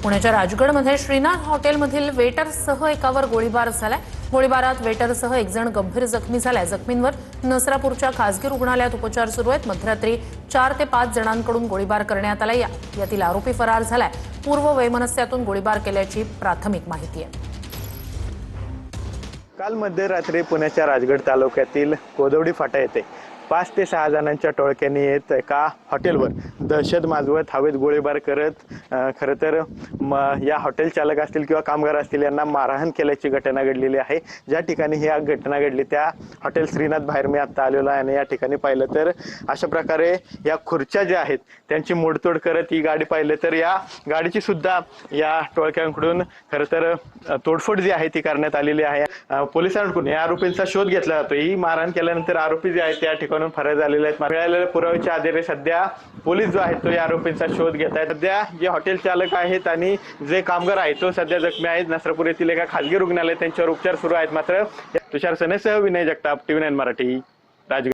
पुण्याच्या राजगडमध्ये श्रीनाथ हॉटेलमधील वेटरसह एकावर गोळीबार झालाय। गोळीबारात वेटरसह एक जण गंभीर जखमी झालाय। जखमींवर नसरापूरच्या खासगी रुग्णालयात उपचार सुरू आहेत। मध्यरात्री 4 ते 5 जणांकडून गोळीबार करण्यात आला। यातील आरोपी फरार झालाय। पूर्व वैमनस्यातून गोळीबार केल्याची प्राथमिक माहिती आहे। काल मध्यरात्री पुण्याच्या राजगड तालुक्यातील कोदवडी फाटा येथे 5 ते 6 जणांच्या टोळक्यांनी येत एका हॉटेलवर दहशत माजवत हवेत गोळीबार करत खरं तर या हॉटेल चालक असतील किंवा कामगार असतील यांना मारहाण केल्याची घटना घडलेली आहे। ज्या ठिकाणी ही घटना घडली त्या हॉटेल श्रीनाथ बाहेर मी आता आलेलो आहे आणि या ठिकाणी पाहिलं तर अशा प्रकारे या खुर्च्या ज्या आहेत त्यांची मोडतोड करत ही गाडी पाहिलं तर या गाडीची सुद्धा या टोळक्यांकडून खरं तर तोडफोड जी आहे ती करण्यात आलेली आहे। पोलिसांकडून या आरोपींचा शोध घेतला जातो। ही मारहाण केल्यानंतर आरोपी जे आहेत त्या ठिकाणून फरार झालेले आहेत। मिळालेल्या पुराव्याच्या आधारे सध्या पोलीस जो आहे तो या आरोपींचा शोध घेत आहेत। सध्या जे हॉटेल चालक आहेत आणि जे कामगार आहेत तो सध्या जखमी आहेत। नसरापूर येथील एका खासगी रुग्णालयात त्यांच्यावर उपचार सुरू आहेत। मात्र तुषार सनेसह विनय जगताप, TV9 मराठी, राजगड।